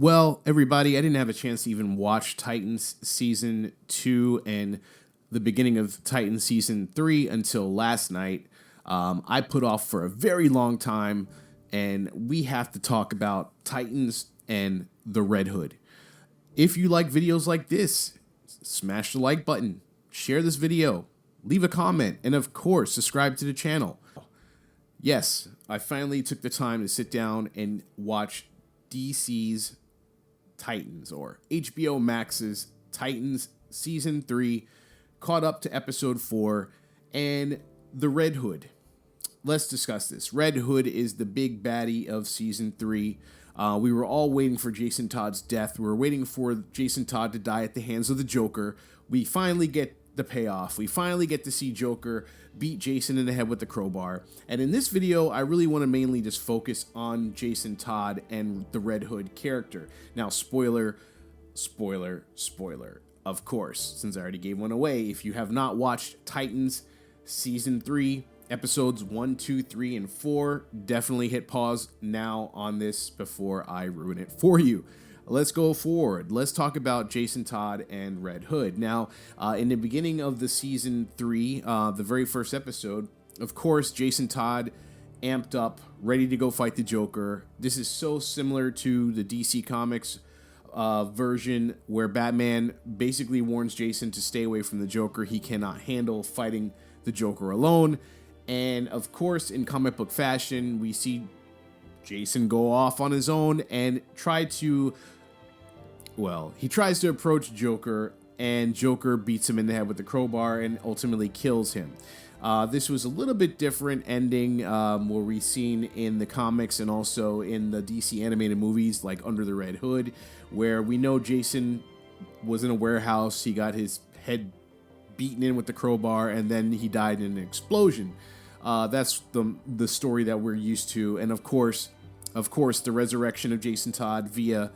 Well, everybody, I didn't have a chance to even watch Titans Season 2 and the beginning of Titans Season 3 until last night. I put off for a very long time, and we have to talk about Titans and the Red Hood. If you like videos like this, smash the like button, share this video, leave a comment, and of course, subscribe to the channel. Yes, I finally took the time to sit down and watch DC's Titans, or HBO Max's Titans Season 3, caught up to Episode 4, and the Red Hood. Let's discuss this. Red Hood is the big baddie of Season 3. We were all waiting for Jason Todd's death. We were waiting for Jason Todd to die at the hands of the Joker. We finally get the payoff. We finally get to see Joker beat Jason in the head with the crowbar. And in this video, I really want to mainly just focus on Jason Todd and the Red Hood character. Now, spoiler, of course, since I already gave one away. If you have not watched Titans Season 3, Episodes 1, 2, 3, and 4, definitely hit pause now on this before I ruin it for you. Let's go forward. Let's talk about Jason Todd and Red Hood. Now, in the beginning of the Season 3, the very first episode, of course, Jason Todd amped up, ready to go fight the Joker. This is so similar to the DC Comics version where Batman basically warns Jason to stay away from the Joker. He cannot handle fighting the Joker alone. And of course, in comic book fashion, we see Jason go off on his own and he tries to approach Joker, and Joker beats him in the head with the crowbar and ultimately kills him. This was a little bit different ending where we've seen in the comics and also in the DC animated movies like Under the Red Hood, where we know Jason was in a warehouse, he got his head beaten in with the crowbar, and then he died in an explosion. That's the story that we're used to, and of course, the resurrection of Jason Todd via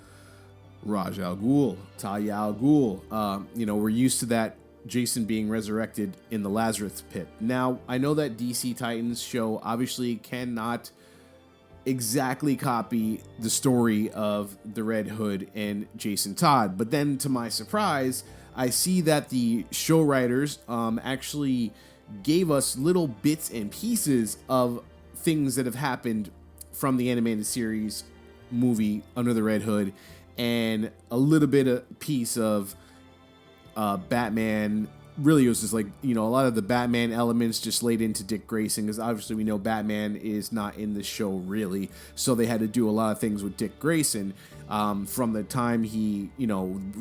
Raj Al Ghul, Talia Al Ghul. We're used to that Jason being resurrected in the Lazarus pit. Now, I know that DC Titans show obviously cannot exactly copy the story of the Red Hood and Jason Todd, but then to my surprise, I see that the show writers actually gave us little bits and pieces of things that have happened from the animated series movie Under the Red Hood, and a little bit of piece of Batman. Really, it was just like, a lot of the Batman elements just laid into Dick Grayson, because obviously we know Batman is not in the show really, so they had to do a lot of things with Dick Grayson from the time he,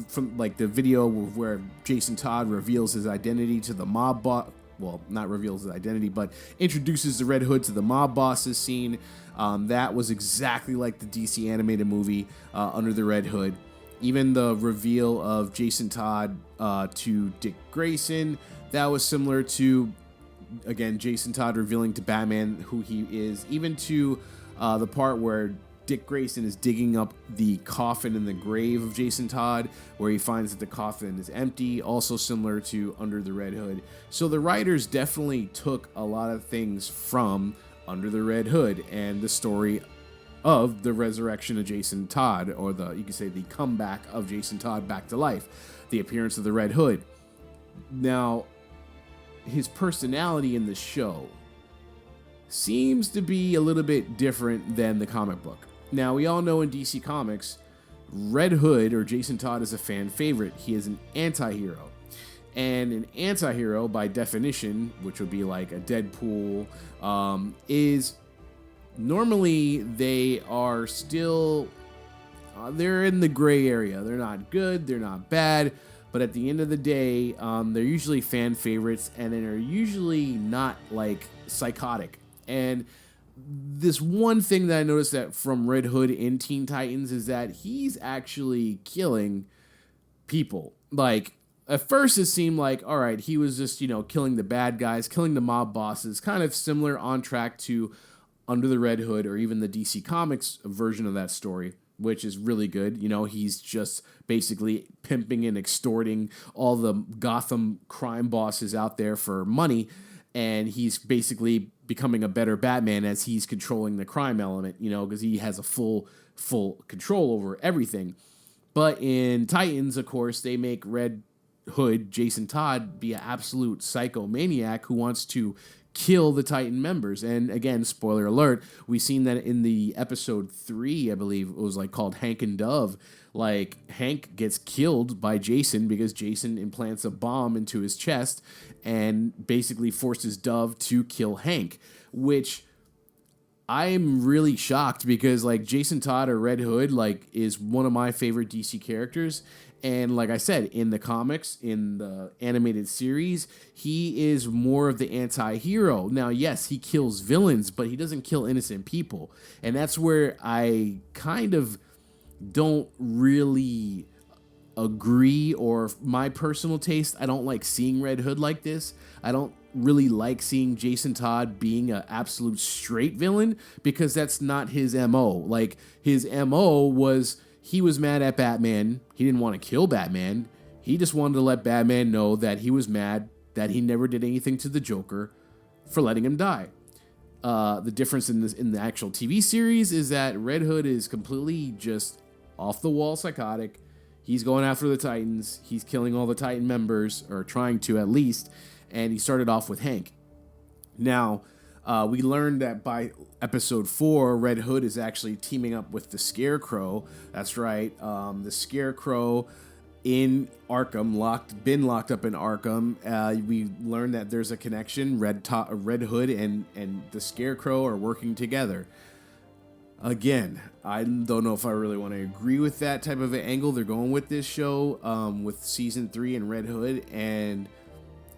from like the video where Jason Todd reveals his identity to the mob boss. Well, not reveals his identity, but introduces the Red Hood to the mob bosses scene. That was exactly like the DC animated movie Under the Red Hood. Even the reveal of Jason Todd to Dick Grayson, that was similar to, again, Jason Todd revealing to Batman who he is. Even to the part where Dick Grayson is digging up the coffin in the grave of Jason Todd, where he finds that the coffin is empty, also similar to Under the Red Hood. So the writers definitely took a lot of things from Under the Red Hood and the story of the resurrection of Jason Todd, or you could say the comeback of Jason Todd back to life, the appearance of the Red Hood. Now, his personality in the show seems to be a little bit different than the comic book. Now, we all know in DC Comics, Red Hood, or Jason Todd, is a fan favorite. He is an anti-hero. And an anti-hero, by definition, which would be like a Deadpool, is normally they are still, they're in the gray area. They're not good, they're not bad, but at the end of the day, they're usually fan favorites, and they're usually not like psychotic. And this one thing that I noticed that from Red Hood in Teen Titans is that he's actually killing people. Like, at first it seemed like, all right, he was just, killing the bad guys, killing the mob bosses, kind of similar, on track to Under the Red Hood, or even the DC Comics version of that story, which is really good. He's just basically pimping and extorting all the Gotham crime bosses out there for money, and he's basically becoming a better Batman as he's controlling the crime element, because he has a full full control over everything. But in Titans, of course, they make Red Hood, Jason Todd, be an absolute psychomaniac who wants to kill the Titan members. And again, spoiler alert, we've seen that in the episode 3, I believe it was like called Hank and Dove. Like Hank gets killed by Jason because Jason implants a bomb into his chest and basically forces Dove to kill Hank, which I'm really shocked because like Jason Todd or Red Hood like is one of my favorite DC characters. And like I said, in the comics, in the animated series, he is more of the anti-hero. Now, yes, he kills villains, but he doesn't kill innocent people. And that's where I kind of don't really agree, or my personal taste, I don't like seeing Red Hood like this. I don't really like seeing Jason Todd being an absolute straight villain because that's not his MO. Like his MO was he was mad at Batman. He didn't want to kill Batman. He just wanted to let Batman know that he was mad that he never did anything to the Joker for letting him die. The difference in the actual TV series is that Red Hood is completely just off the wall psychotic. He's going after the Titans. He's killing all the Titan members, or trying to at least. And he started off with Hank. Now, we learned that by episode 4, Red Hood is actually teaming up with the Scarecrow. That's right. The Scarecrow in Arkham, been locked up in Arkham. We learned that there's a connection. Red Hood and the Scarecrow are working together. Again, I don't know if I really want to agree with that type of an angle they're going with this show, with season 3 and Red Hood. And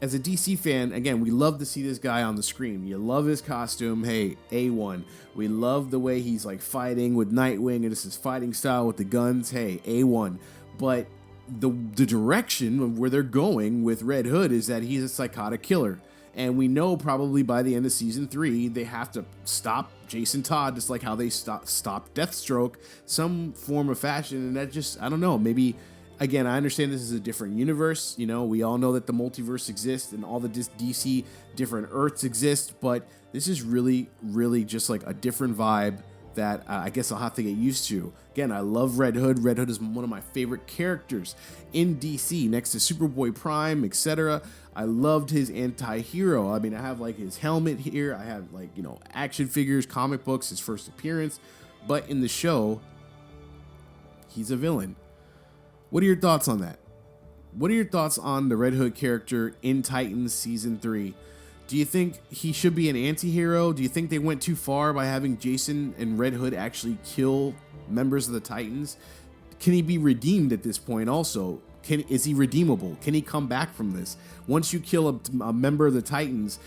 as a DC fan, again, we love to see this guy on the screen. You love his costume. Hey, A1. We love the way he's like fighting with Nightwing, and it's his fighting style with the guns. Hey, A1. But the direction of where they're going with Red Hood is that he's a psychotic killer. And we know probably by the end of season 3, they have to stop Jason Todd, just like how they stopped Deathstroke, some form of fashion. And that just, I don't know, maybe, again, I understand this is a different universe. You know, we all know that the multiverse exists and all the DC different Earths exist. But this is really, really just like a different vibe that I guess I'll have to get used to. Again, I love Red Hood. Red Hood is one of my favorite characters in DC, next to Superboy Prime, etc. I loved his anti-hero. I mean, I have like his helmet here. I have like, action figures, comic books, his first appearance. But in the show, he's a villain. What are your thoughts on that? What are your thoughts on the Red Hood character in Titans Season 3? Do you think he should be an anti-hero? Do you think they went too far by having Jason and Red Hood actually kill members of the Titans? Can he be redeemed at this point also? Is he redeemable? Can he come back from this? Once you kill a member of the Titans,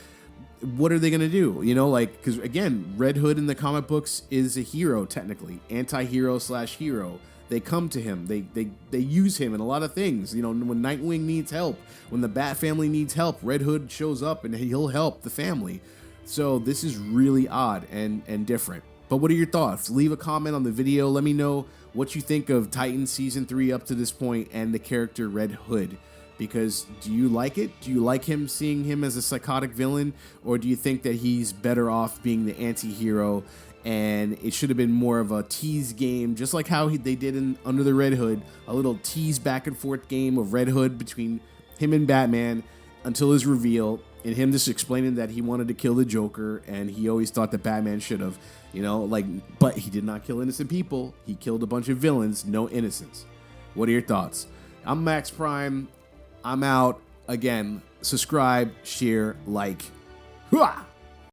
what are they going to do? Because again, Red Hood in the comic books is a hero, technically. Anti-hero / hero. They come to him. They use him in a lot of things. When Nightwing needs help, when the Bat family needs help, Red Hood shows up and he'll help the family. So this is really odd and different. But what are your thoughts? Leave a comment on the video. Let me know what you think of Titans Season 3 up to this point and the character Red Hood. Because do you like it? Do you like seeing him as a psychotic villain? Or do you think that he's better off being the anti-hero and it should have been more of a tease game, just like how they did in Under the Red Hood, a little tease back and forth game of Red Hood between him and Batman until his reveal, and him just explaining that he wanted to kill the Joker, and he always thought that Batman should have, but he did not kill innocent people. He killed a bunch of villains, no innocence. What are your thoughts? I'm Max Prime. I'm out. Again, subscribe, share, like. Hooah!